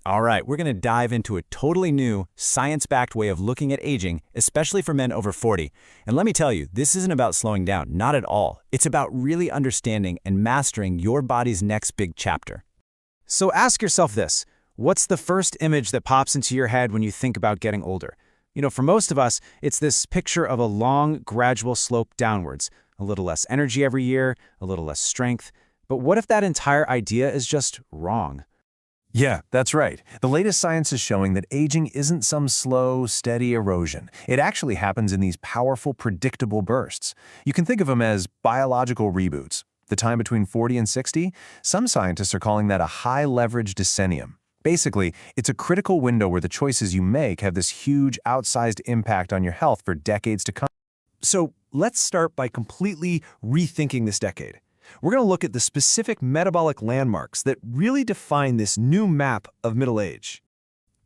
All right, we're going to dive into a totally new, science-backed way of looking at aging, especially for men over 40. And let me tell you, this isn't about slowing down, not at all. It's about really understanding and mastering your body's next big chapter. So ask yourself this: what's the first image that pops into your head when you think about getting older? For most of us, it's this picture of a long, gradual slope downwards, a little less energy every year, a little less strength. But what if that entire idea is just wrong? Yeah, that's right. The latest science is showing that aging isn't some slow, steady erosion. It actually happens in these powerful, predictable bursts. You can think of them as biological reboots. The time between 40 and 60, some scientists are calling that a high-leverage decennium. Basically, it's a critical window where the choices you make have this huge, outsized impact on your health for decades to come. So let's start by completely rethinking this decade. We're going to look at the specific metabolic landmarks that really define this new map of middle age.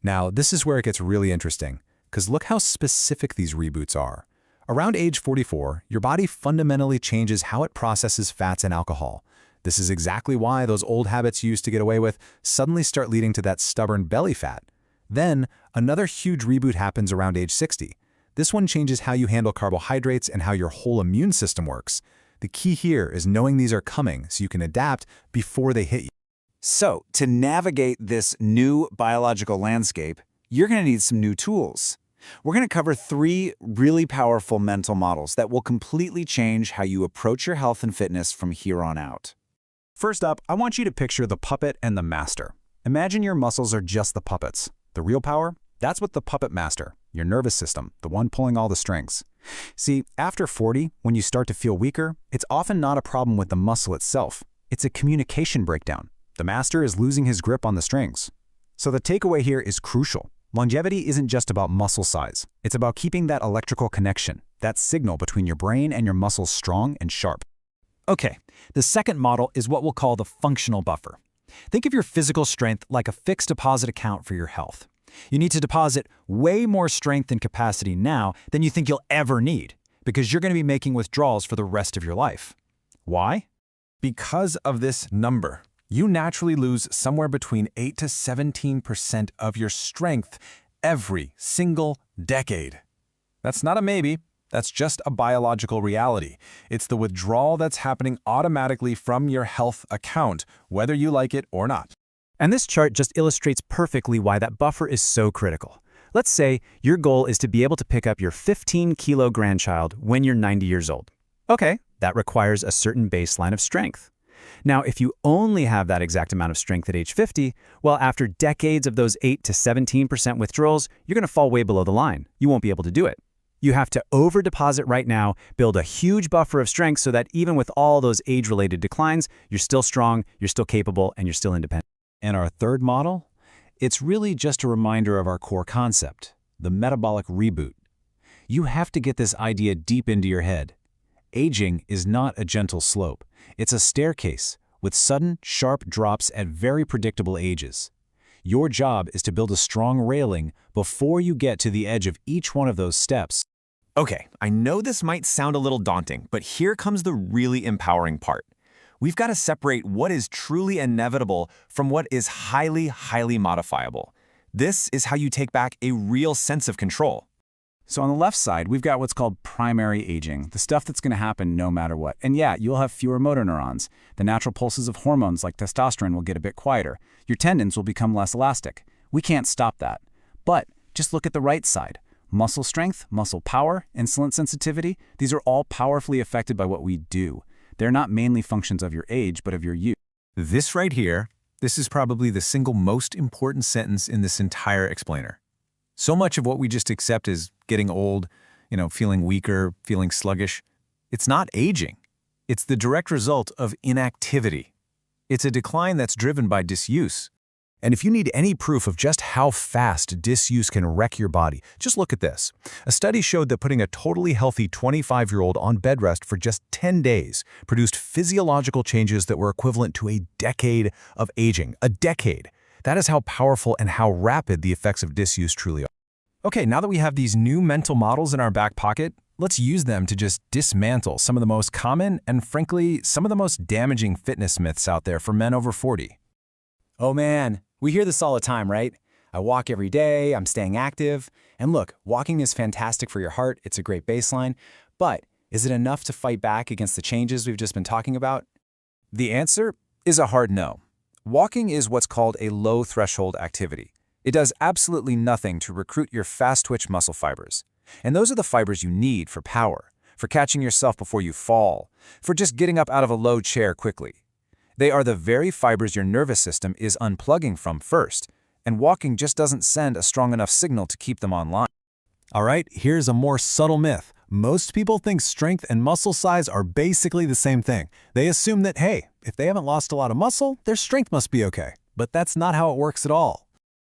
Now, this is where it gets really interesting, because look how specific these reboots are. Around age 44, your body fundamentally changes how it processes fats and alcohol. This is exactly why those old habits you used to get away with suddenly start leading to that stubborn belly fat. Then, another huge reboot happens around age 60. This one changes how you handle carbohydrates and how your whole immune system works. The key here is knowing these are coming so you can adapt before they hit you. So, to navigate this new biological landscape, you're going to need some new tools. We're going to cover 3 really powerful mental models that will completely change how you approach your health and fitness from here on out. First up, I want you to picture the puppet and the master. Imagine your muscles are just the puppets. The real power? That's what the puppet master, your nervous system, the one pulling all the strings. See, after 40, when you start to feel weaker, it's often not a problem with the muscle itself. It's a communication breakdown. The master is losing his grip on the strings. So the takeaway here is crucial. Longevity isn't just about muscle size. It's about keeping that electrical connection, that signal between your brain and your muscles strong and sharp. Okay, the second model is what we'll call the functional buffer. Think of your physical strength like a fixed deposit account for your health. You need to deposit way more strength and capacity now than you think you'll ever need, because you're going to be making withdrawals for the rest of your life. Why? Because of this number, you naturally lose somewhere between 8 to 17% of your strength every single decade. That's not a maybe. That's just a biological reality. It's the withdrawal that's happening automatically from your health account, whether you like it or not. And this chart just illustrates perfectly why that buffer is so critical. Let's say your goal is to be able to pick up your 15-kilo grandchild when you're 90 years old. Okay, that requires a certain baseline of strength. Now, if you only have that exact amount of strength at age 50, well, after decades of those 8 to 17% withdrawals, you're going to fall way below the line. You won't be able to do it. You have to over-deposit right now, build a huge buffer of strength so that even with all those age-related declines, you're still strong, you're still capable, and you're still independent. And our third model? It's really just a reminder of our core concept, the metabolic reboot. You have to get this idea deep into your head. Aging is not a gentle slope. It's a staircase with sudden, sharp drops at very predictable ages. Your job is to build a strong railing before you get to the edge of each one of those steps. Okay, I know this might sound a little daunting, but here comes the really empowering part. We've got to separate what is truly inevitable from what is highly, highly modifiable. This is how you take back a real sense of control. So on the left side, we've got what's called primary aging, the stuff that's going to happen no matter what. And yeah, you'll have fewer motor neurons. The natural pulses of hormones like testosterone will get a bit quieter. Your tendons will become less elastic. We can't stop that. But just look at the right side. Muscle strength, muscle power, insulin sensitivity, these are all powerfully affected by what we do. They're not mainly functions of your age, but of your youth. This right here, this is probably the single most important sentence in this entire explainer. So much of what we just accept as getting old, feeling weaker, feeling sluggish, it's not aging. It's the direct result of inactivity. It's a decline that's driven by disuse. And if you need any proof of just how fast disuse can wreck your body, just look at this. A study showed that putting a totally healthy 25-year-old on bed rest for just 10 days produced physiological changes that were equivalent to a decade of aging. A decade. That is how powerful and how rapid the effects of disuse truly are. Okay, now that we have these new mental models in our back pocket, let's use them to just dismantle some of the most common and, frankly, some of the most damaging fitness myths out there for men over 40. Oh man, We hear this all the time, right? I walk every day, I'm staying active. And look, walking is fantastic for your heart, it's a great baseline. But is it enough to fight back against the changes we've just been talking about? The answer is a hard no. Walking is what's called a low-threshold activity. It does absolutely nothing to recruit your fast-twitch muscle fibers. And those are the fibers you need for power, for catching yourself before you fall, for just getting up out of a low chair quickly. They are the very fibers your nervous system is unplugging from first, and walking just doesn't send a strong enough signal to keep them online. All right, here's a more subtle myth. Most people think strength and muscle size are basically the same thing. They assume that, hey, if they haven't lost a lot of muscle, their strength must be okay. But that's not how it works at all.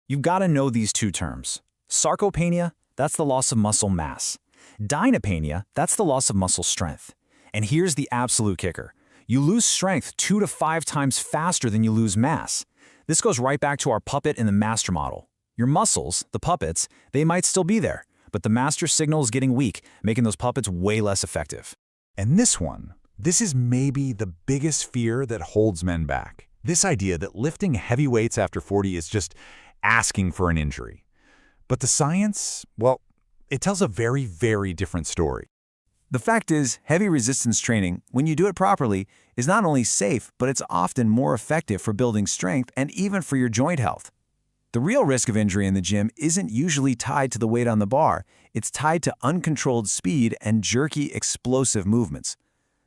You've got to know these two terms. Sarcopenia, that's the loss of muscle mass. Dynapenia, that's the loss of muscle strength. And here's the absolute kicker. You lose strength 2 to 5 times faster than you lose mass. This goes right back to our puppet and the master model. Your muscles, the puppets, they might still be there, but the master signal is getting weak, making those puppets way less effective. And this is maybe the biggest fear that holds men back. This idea that lifting heavy weights after 40 is just asking for an injury. But the science, well, it tells a very, very different story. The fact is, heavy resistance training, when you do it properly, is not only safe, but it's often more effective for building strength and even for your joint health. The real risk of injury in the gym isn't usually tied to the weight on the bar. It's tied to uncontrolled speed and jerky, explosive movements.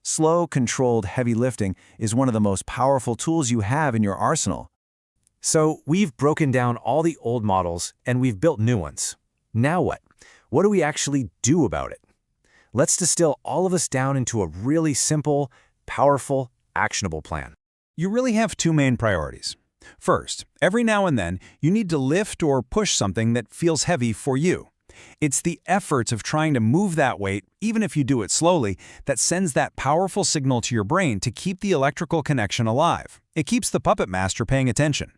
Slow, controlled heavy lifting is one of the most powerful tools you have in your arsenal. So we've broken down all the old models and we've built new ones. Now what? What do we actually do about it? Let's distill all of this down into a really simple, powerful, actionable plan. You really have two main priorities. First, every now and then, you need to lift or push something that feels heavy for you. It's the efforts of trying to move that weight, even if you do it slowly, that sends that powerful signal to your brain to keep the electrical connection alive. It keeps the puppet master paying attention.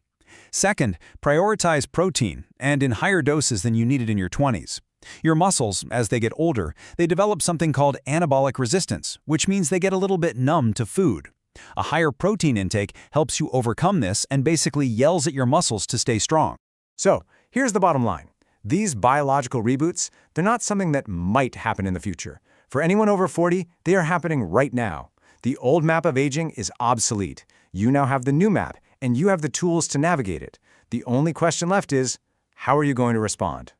Second, prioritize protein, and in higher doses than you needed in your 20s. Your muscles, as they get older, they develop something called anabolic resistance, which means they get a little bit numb to food. A higher protein intake helps you overcome this and basically yells at your muscles to stay strong. So, here's the bottom line. These biological reboots, they're not something that might happen in the future. For anyone over 40, they are happening right now. The old map of aging is obsolete. You now have the new map, and you have the tools to navigate it. The only question left is, how are you going to respond?